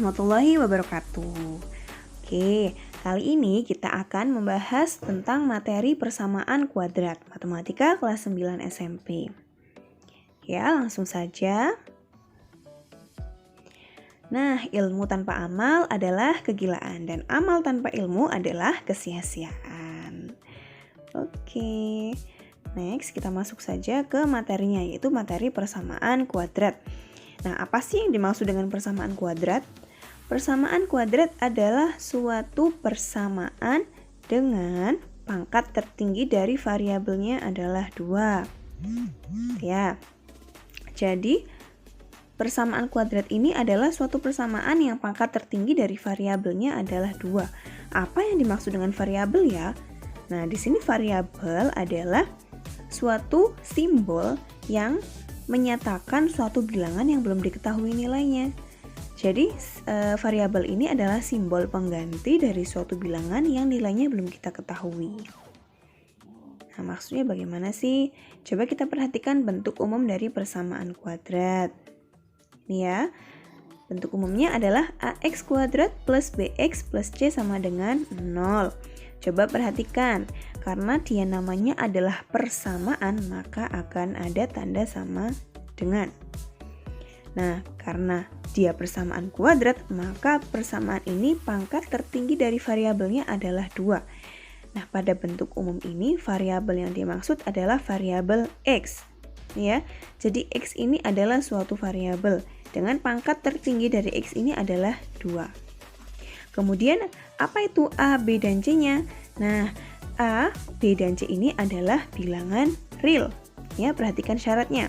warahmatullahi wabarakatuh. Oke, kali ini kita akan membahas tentang materi persamaan kuadrat Matematika kelas 9 SMP. Ya, langsung saja. Nah, ilmu tanpa amal adalah kegilaan dan amal tanpa ilmu adalah kesia-siaan. Oke, next kita masuk saja ke materinya, yaitu materi persamaan kuadrat. Nah, apa sih yang dimaksud dengan persamaan kuadrat? Persamaan kuadrat adalah suatu persamaan dengan pangkat tertinggi dari variabelnya adalah 2. Ya. Jadi, persamaan kuadrat ini adalah suatu persamaan yang pangkat tertinggi dari variabelnya adalah 2. Apa yang dimaksud dengan variabel ya? Nah, di sini variabel adalah suatu simbol yang menyatakan suatu bilangan yang belum diketahui nilainya. Jadi, variabel ini adalah simbol pengganti dari suatu bilangan yang nilainya belum kita ketahui. Nah, maksudnya bagaimana sih? Coba kita perhatikan bentuk umum dari persamaan kuadrat. Ini ya, bentuk umumnya adalah ax kuadrat plus bx plus c sama dengan 0. Coba perhatikan, karena dia namanya adalah persamaan, maka akan ada tanda sama dengan. Nah, karena dia persamaan kuadrat, maka persamaan ini pangkat tertinggi dari variabelnya adalah 2. Nah, pada bentuk umum ini, variabel yang dimaksud adalah variabel x. Ya, jadi x ini adalah suatu variabel dengan pangkat tertinggi dari x ini adalah 2. Kemudian, apa itu A, B, dan C-nya? Nah, A, B, dan C ini adalah bilangan real. Ya, perhatikan syaratnya.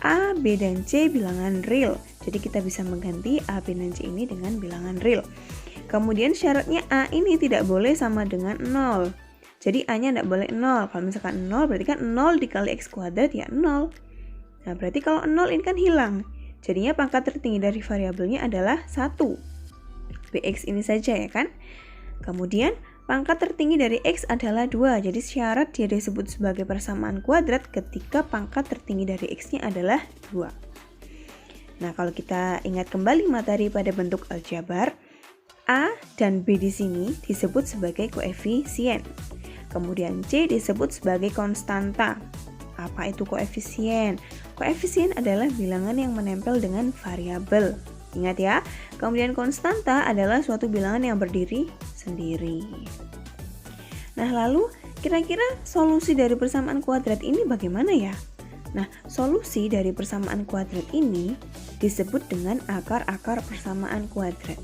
A, B, dan C bilangan real. Jadi kita bisa mengganti A, B, dan C ini dengan bilangan real. Kemudian syaratnya A ini tidak boleh sama dengan 0. Jadi A-nya tidak boleh 0. Kalau misalkan 0 berarti kan 0 dikali x kuadrat ya 0. Nah, berarti kalau 0 ini kan hilang. Jadinya pangkat tertinggi dari variabelnya adalah 1. Bx ini saja ya kan. Kemudian pangkat tertinggi dari x adalah 2. Jadi syarat dia disebut sebagai persamaan kuadrat ketika pangkat tertinggi dari x-nya adalah 2. Nah, kalau kita ingat kembali materi pada bentuk aljabar, A dan B di sini disebut sebagai koefisien. Kemudian C disebut sebagai konstanta. Apa itu koefisien? Koefisien adalah bilangan yang menempel dengan variabel. Ingat ya, kemudian konstanta adalah suatu bilangan yang berdiri sendiri. Nah, lalu kira-kira solusi dari persamaan kuadrat ini bagaimana ya? Nah, solusi dari persamaan kuadrat ini disebut dengan akar-akar persamaan kuadrat.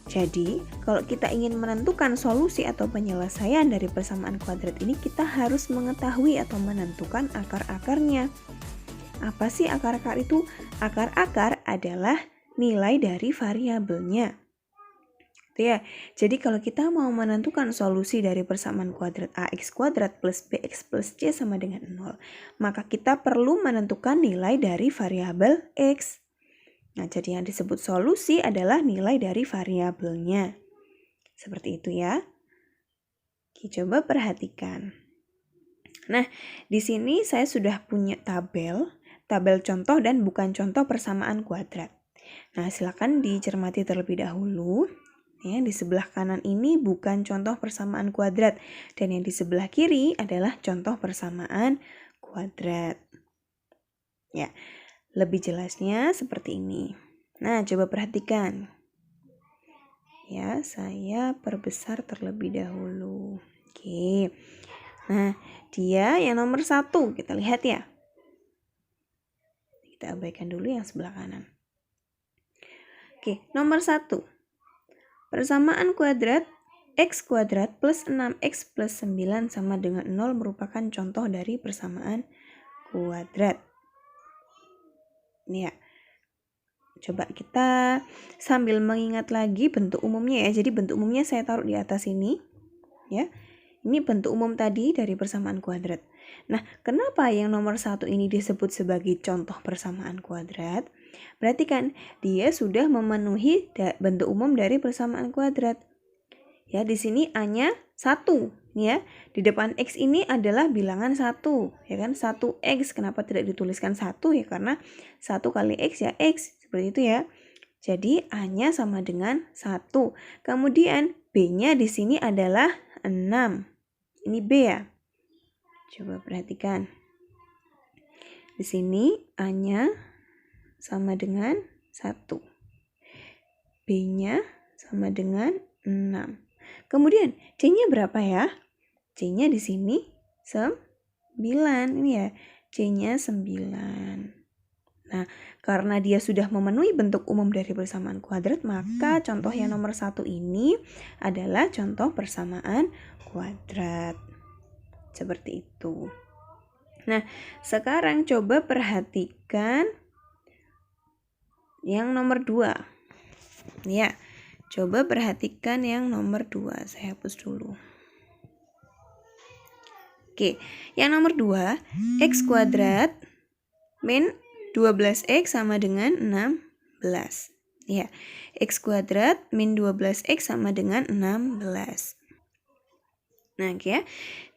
Jadi, kalau kita ingin menentukan solusi atau penyelesaian dari persamaan kuadrat ini, kita harus mengetahui atau menentukan akar-akarnya. Apa sih akar-akar itu? Akar-akar adalah nilai dari variabelnya. Ya, jadi kalau kita mau menentukan solusi dari persamaan kuadrat ax kuadrat plus bx plus c sama dengan 0, maka kita perlu menentukan nilai dari variabel x. Nah, jadi yang disebut solusi adalah nilai dari variabelnya. Seperti itu ya. Oke, coba perhatikan. Nah, di sini saya sudah punya tabel contoh dan bukan contoh persamaan kuadrat. Nah, silakan dicermati terlebih dahulu. Ya, di sebelah kanan ini bukan contoh persamaan kuadrat dan yang di sebelah kiri adalah contoh persamaan kuadrat. Ya, lebih jelasnya seperti ini. Nah, coba perhatikan. Ya, saya perbesar terlebih dahulu. Oke. Nah, dia yang nomor 1 kita lihat ya. Kita abaikan dulu yang sebelah kanan. Oke, nomor 1. Persamaan kuadrat x kuadrat plus 6x plus 9 sama dengan 0 merupakan contoh dari persamaan kuadrat. Ini ya. Coba kita sambil mengingat lagi bentuk umumnya ya. Jadi bentuk umumnya saya taruh di atas ini. Ya. Ini bentuk umum tadi dari persamaan kuadrat. Nah, kenapa yang nomor 1 ini disebut sebagai contoh persamaan kuadrat? Berarti kan dia sudah memenuhi bentuk umum dari persamaan kuadrat. Ya, di sini A-nya 1, ya. Di depan X ini adalah bilangan 1, ya kan? 1X. Kenapa tidak dituliskan 1? Ya karena 1 kali X ya X, seperti itu ya. Jadi A-nya sama dengan 1. Kemudian B-nya di sini adalah 6. Ini B ya. Coba perhatikan. Di sini A-nya sama dengan 1. B-nya sama dengan 6. Kemudian C-nya berapa ya? C-nya di sini 9. Ini ya, C-nya 9. Nah, karena dia sudah memenuhi bentuk umum dari persamaan kuadrat, maka contoh yang nomor 1 ini adalah contoh persamaan kuadrat. Seperti itu. Nah, sekarang coba perhatikan yang nomor 2. Ya, coba perhatikan yang nomor 2. Saya hapus dulu. Oke, yang nomor 2, X kuadrat min 12X sama dengan 16. Ya, X kuadrat min 12X sama dengan 16. Nah, oke ya.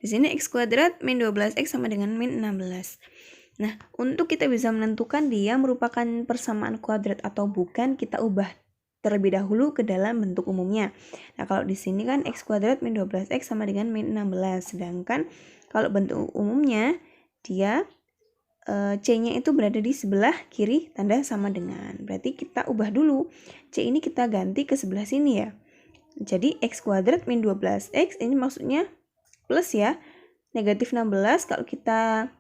Di sini X kuadrat min 12X sama dengan min 16. Nah, untuk kita bisa menentukan dia merupakan persamaan kuadrat atau bukan, kita ubah terlebih dahulu ke dalam bentuk umumnya. Nah, kalau di sini kan X kuadrat min 12X sama dengan min 16. Sedangkan kalau bentuk umumnya, dia C-nya itu berada di sebelah kiri tanda sama dengan. Berarti kita ubah dulu. C ini kita ganti ke sebelah sini ya. Jadi X kuadrat min 12X ini maksudnya plus ya. Negatif 16 kalau kita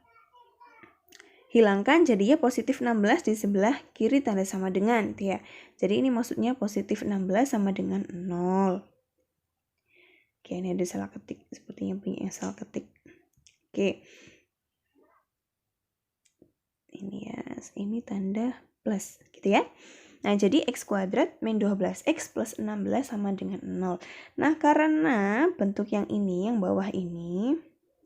hilangkan jadinya positif 16 di sebelah kiri tanda sama dengan. Ya. Jadi ini maksudnya positif 16 sama dengan 0. Oke, ini ada salah ketik. Sepertinya punya salah ketik. Oke. Ini ya, ini tanda plus gitu ya. Nah, jadi X kuadrat min 12X plus 16 sama dengan 0. Nah, karena bentuk yang ini, yang bawah ini,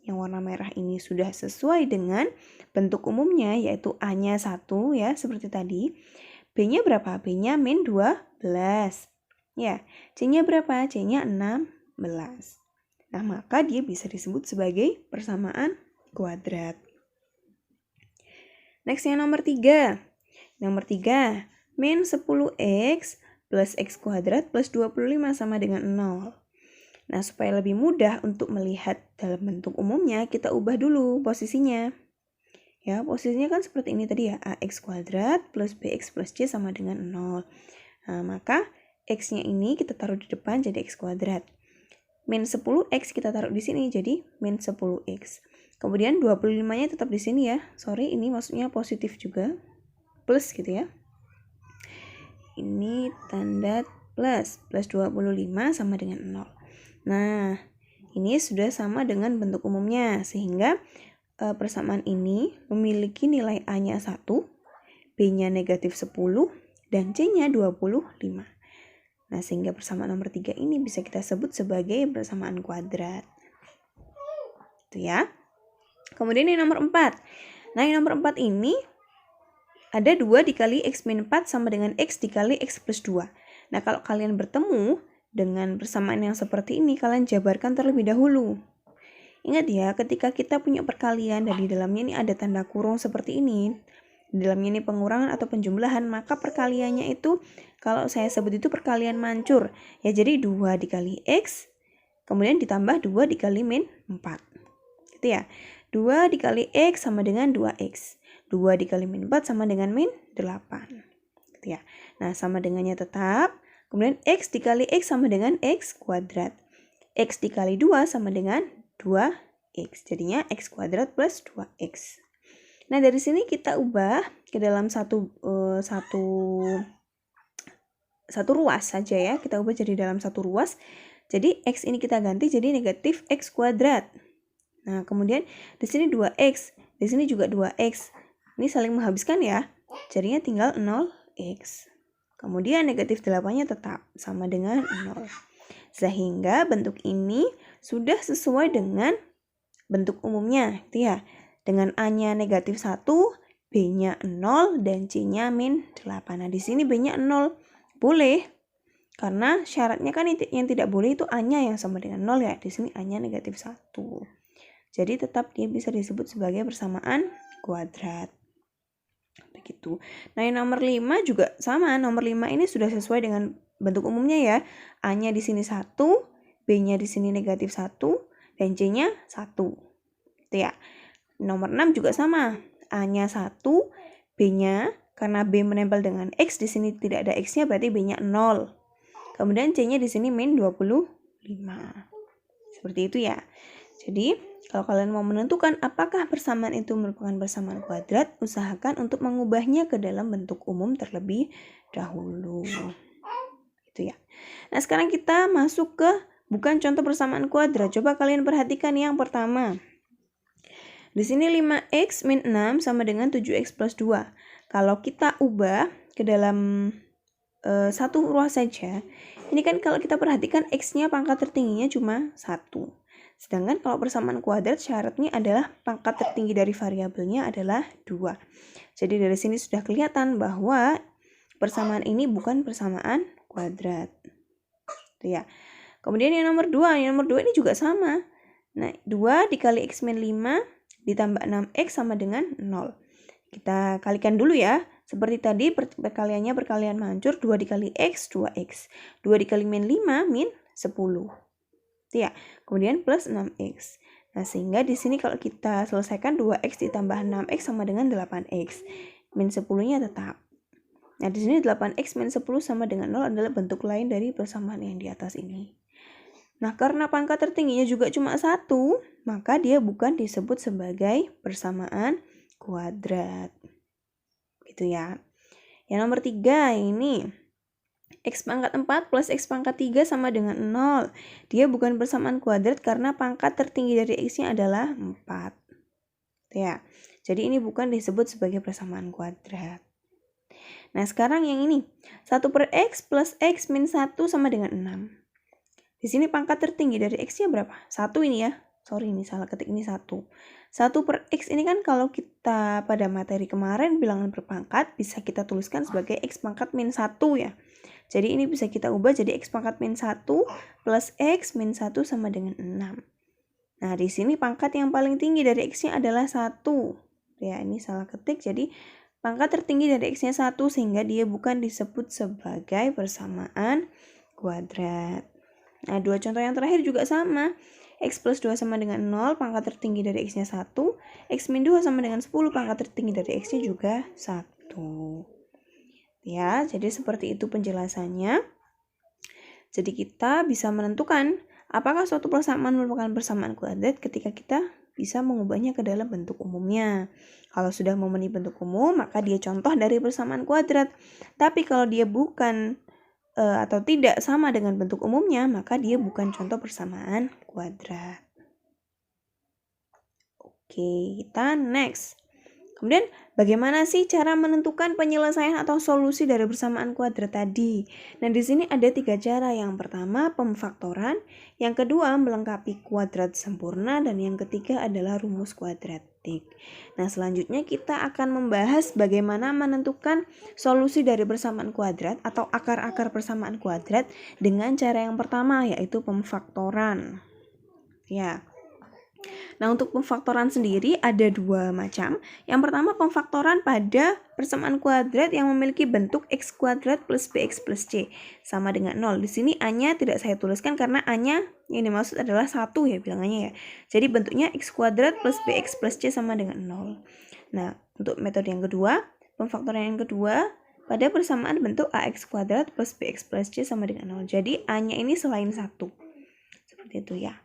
yang warna merah ini sudah sesuai dengan bentuk umumnya, yaitu A-nya 1 ya, seperti tadi. B-nya berapa? B-nya min 12. Ya, C-nya berapa? C-nya 16. Nah, maka dia bisa disebut sebagai persamaan kuadrat. Next yang nomor 3. Nomor 3, min 10X plus X kuadrat plus 25 sama dengan 0. Nah, supaya lebih mudah untuk melihat dalam bentuk umumnya, kita ubah dulu posisinya. Ya, posisinya kan seperti ini tadi ya, AX kuadrat plus BX plus C sama dengan 0. Nah, maka X-nya ini kita taruh di depan jadi X kuadrat. Min 10X kita taruh di sini jadi min 10X. Kemudian 25-nya tetap di sini ya. Sorry, ini maksudnya positif juga. Plus gitu ya. Ini tanda plus. Plus 25 sama dengan 0. Nah, ini sudah sama dengan bentuk umumnya. Sehingga persamaan ini memiliki nilai A-nya 1, B-nya negatif 10, dan C-nya 25. Nah, sehingga persamaan nomor 3 ini bisa kita sebut sebagai persamaan kuadrat. Itu ya. Kemudian yang nomor 4. Nah, yang nomor 4 ini ada 2 dikali X min 4 sama dengan X dikali X plus 2. Nah, kalau kalian bertemu dengan persamaan yang seperti ini, kalian jabarkan terlebih dahulu. Ingat ya, ketika kita punya perkalian dan di dalamnya ini ada tanda kurung seperti ini, di dalamnya ini pengurangan atau penjumlahan, maka perkaliannya itu, kalau saya sebut itu perkalian mancur. Ya, jadi 2 dikali X, kemudian ditambah 2 dikali min 4. Gitu ya. 2 dikali X sama dengan 2X. 2 dikali min 4 sama dengan min 8. Gitu ya. Nah, sama dengannya tetap. Kemudian X dikali X sama dengan X kuadrat. X dikali 2 sama dengan 2X. Jadinya X kuadrat plus 2X. Nah, dari sini kita ubah ke dalam satu ruas saja ya. Kita ubah jadi dalam satu ruas. Jadi X ini kita ganti jadi negatif X kuadrat. Nah, kemudian di sini 2X, di sini juga 2X. Ini saling menghabiskan ya. Jadinya tinggal 0X. Kemudian negatif 8-nya tetap sama dengan 0. Sehingga bentuk ini sudah sesuai dengan bentuk umumnya. Gitu ya. Dengan A-nya negatif 1, B-nya 0, dan C-nya min 8. Nah, di sini B-nya 0. Boleh. Karena syaratnya kan yang tidak boleh itu A-nya yang sama dengan 0 ya. Di sini A-nya negatif 1. Jadi tetap dia bisa disebut sebagai persamaan kuadrat. gitu. Nah, yang nomor 5 juga sama. Nomor 5 ini sudah sesuai dengan bentuk umumnya ya. A-nya di sini 1, B-nya di sini negatif 1, dan C-nya 1. Gitu ya. Nomor 6 juga sama. A-nya 1, B-nya karena B menempel dengan X, di sini tidak ada X-nya berarti B-nya 0. Kemudian C-nya di sini min 25. Seperti itu ya. Jadi, kalau kalian mau menentukan apakah persamaan itu merupakan persamaan kuadrat, usahakan untuk mengubahnya ke dalam bentuk umum terlebih dahulu. Gitu ya. Nah, sekarang kita masuk ke bukan contoh persamaan kuadrat. Coba kalian perhatikan yang pertama. Di sini 5x min 6 sama dengan 7x plus 2. Kalau kita ubah ke dalam satu ruas saja, ini kan kalau kita perhatikan x-nya pangkat tertingginya cuma 1. Sedangkan kalau persamaan kuadrat syaratnya adalah pangkat tertinggi dari variabelnya adalah 2. Jadi dari sini sudah kelihatan bahwa persamaan ini bukan persamaan kuadrat. Itu ya. Kemudian yang nomor 2, ini juga sama. Nah, 2 dikali x min 5 ditambah 6x sama dengan 0. Kita kalikan dulu ya. Seperti tadi perkaliannya perkalian mancur, 2 dikali x, 2x. 2 dikali min 5, min 10. Itu ya. Kemudian plus 6x. Nah, sehingga di sini kalau kita selesaikan 2x ditambah 6x sama dengan 8x. Min 10-nya tetap. Nah, di sini 8x min 10 sama dengan 0 adalah bentuk lain dari persamaan yang di atas ini. Nah, karena pangkat tertingginya juga cuma 1, maka dia bukan disebut sebagai persamaan kuadrat. Gitu ya. Yang nomor 3 ini x pangkat 4 plus x pangkat 3 sama dengan 0. Dia bukan persamaan kuadrat karena pangkat tertinggi dari x-nya adalah 4. Ya. Jadi ini bukan disebut sebagai persamaan kuadrat. Nah, sekarang yang ini. 1 per x plus x min 1 sama dengan 6. Di sini pangkat tertinggi dari x-nya berapa? 1 ini ya. Sorry, ini salah ketik, ini 1. 1 per x ini kan kalau kita pada materi kemarin bilangan berpangkat, bisa kita tuliskan sebagai x pangkat min 1 ya. Jadi ini bisa kita ubah jadi x pangkat min 1 plus x min 1 sama dengan 6. Nah, di sini pangkat yang paling tinggi dari x-nya adalah 1. Ya, ini salah ketik. Jadi pangkat tertinggi dari x-nya 1 sehingga dia bukan disebut sebagai persamaan kuadrat. Nah, dua contoh yang terakhir juga sama. X plus 2 sama dengan 0, pangkat tertinggi dari x-nya 1. X min 2 sama dengan 10, pangkat tertinggi dari x-nya juga 1. Ya, jadi seperti itu penjelasannya. Jadi kita bisa menentukan apakah suatu persamaan merupakan persamaan kuadrat ketika kita bisa mengubahnya ke dalam bentuk umumnya. Kalau sudah memenuhi bentuk umum, maka dia contoh dari persamaan kuadrat. Tapi kalau dia bukan atau tidak sama dengan bentuk umumnya, maka dia bukan contoh persamaan kuadrat. Oke, kita next. Kemudian, bagaimana sih cara menentukan penyelesaian atau solusi dari persamaan kuadrat tadi? Nah, di sini ada 3 cara. Yang pertama, pemfaktoran. Yang kedua, melengkapi kuadrat sempurna. Dan yang ketiga adalah rumus kuadratik. Nah, selanjutnya kita akan membahas bagaimana menentukan solusi dari persamaan kuadrat atau akar-akar persamaan kuadrat dengan cara yang pertama, yaitu pemfaktoran. Ya. Nah, untuk pemfaktoran sendiri ada 2 macam. Yang pertama, pemfaktoran pada persamaan kuadrat yang memiliki bentuk x kuadrat plus bx plus c sama dengan 0. Di sini A-nya tidak saya tuliskan karena A-nya yang dimaksud adalah 1 ya bilangannya ya. Jadi bentuknya x kuadrat plus bx plus c sama dengan 0. Nah, untuk metode yang kedua, pemfaktoran yang kedua pada persamaan bentuk ax kuadrat plus bx plus c sama dengan 0. Jadi A-nya ini selain 1. Seperti itu ya.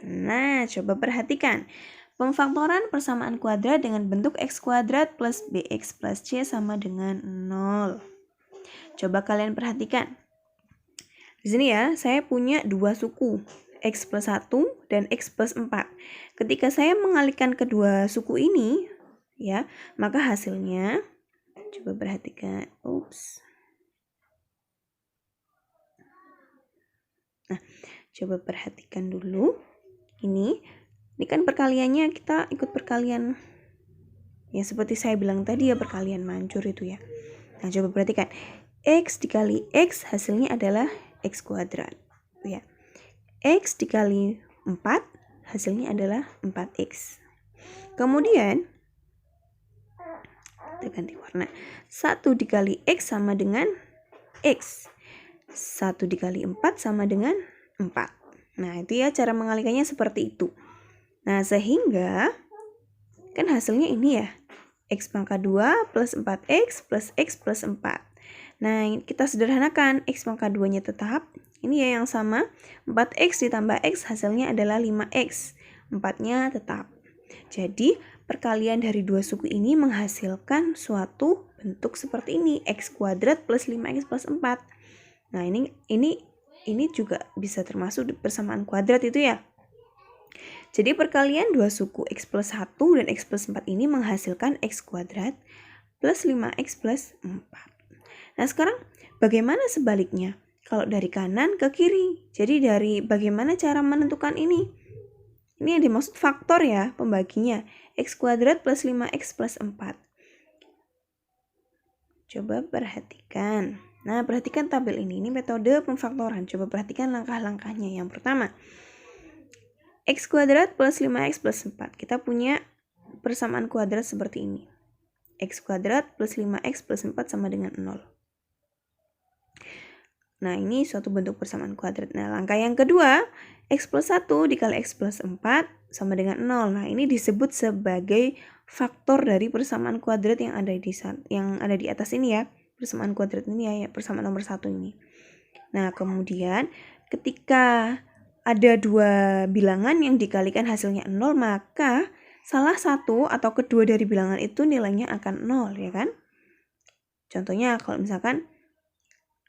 Nah, coba perhatikan. Pemfaktoran persamaan kuadrat dengan bentuk x kuadrat plus bx plus c sama dengan 0. Coba kalian perhatikan. Di sini ya, saya punya 2 suku, x plus 1 dan x plus 4. Ketika saya mengalihkan kedua suku ini, ya, maka hasilnya, coba perhatikan, Nah, coba perhatikan dulu. Ini kan perkaliannya kita ikut perkalian. Ya, seperti saya bilang tadi ya, perkalian mancur itu ya. Nah, coba perhatikan. X dikali X hasilnya adalah X kuadrat. Ya. X dikali 4 hasilnya adalah 4X. Kemudian kita ganti warna. 1 dikali X sama dengan X. 1 dikali 4 sama dengan 4. Nah, itu ya cara mengalikannya seperti itu. Nah, sehingga kan hasilnya ini ya. X pangkat 2 plus 4X plus X plus 4. Nah, kita sederhanakan. X pangkat 2-nya tetap. Ini ya yang sama. 4X ditambah X hasilnya adalah 5X. 4-nya tetap. Jadi, perkalian dari dua suku ini menghasilkan suatu bentuk seperti ini. X kuadrat plus 5X plus 4. Nah, ini juga bisa termasuk persamaan kuadrat itu ya. Jadi perkalian dua suku X plus 1 dan X plus 4 ini menghasilkan X kuadrat plus 5X plus 4. Nah, sekarang bagaimana sebaliknya? Kalau dari kanan ke kiri. Jadi dari bagaimana cara menentukan ini? Ini yang dimaksud faktor ya, pembaginya. X kuadrat plus 5X plus 4. Coba perhatikan. Nah, perhatikan tabel ini. Ini metode pemfaktoran. Coba perhatikan langkah-langkahnya. Yang pertama, X kuadrat plus 5X plus 4. Kita punya persamaan kuadrat seperti ini. X kuadrat plus 5X plus 4 sama dengan 0. Nah, ini suatu bentuk persamaan kuadrat. Nah, langkah yang kedua, X plus 1 dikali X plus 4 sama dengan 0. Nah, ini disebut sebagai faktor dari persamaan kuadrat yang ada di atas ini ya. Persamaan kuadrat ini ya, persamaan nomor 1 ini. Nah, kemudian ketika ada dua bilangan yang dikalikan hasilnya 0, maka salah satu atau kedua dari bilangan itu nilainya akan 0, ya kan? Contohnya kalau misalkan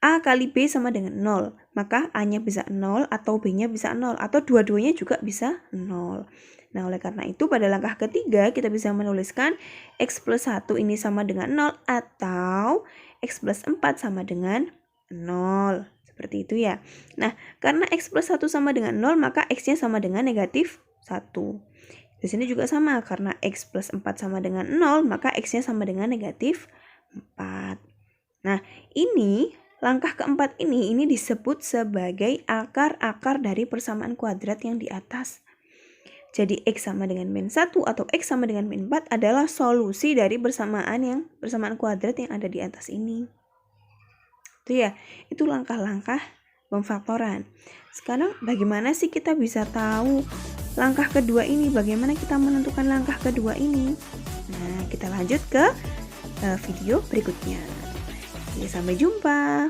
A kali B sama dengan 0, maka A-nya bisa 0 atau B-nya bisa 0, atau dua-duanya juga bisa 0. Nah, oleh karena itu pada langkah ketiga kita bisa menuliskan X plus 1 ini sama dengan 0 atau X plus 4 sama dengan 0. Seperti itu ya. Nah, karena X plus 1 sama dengan 0, maka X-nya sama dengan negatif 1. Di sini juga sama, karena X plus 4 sama dengan 0, maka X-nya sama dengan negatif 4. Nah, ini langkah keempat ini disebut sebagai akar-akar dari persamaan kuadrat yang di atas. Jadi X sama dengan min 1 atau X sama dengan min 4 adalah solusi dari persamaan kuadrat yang ada di atas ini. Itu ya, itu langkah-langkah pemfaktoran. Sekarang bagaimana sih kita bisa tahu langkah kedua ini? Bagaimana kita menentukan langkah kedua ini? Nah, kita lanjut ke video berikutnya. Sampai jumpa.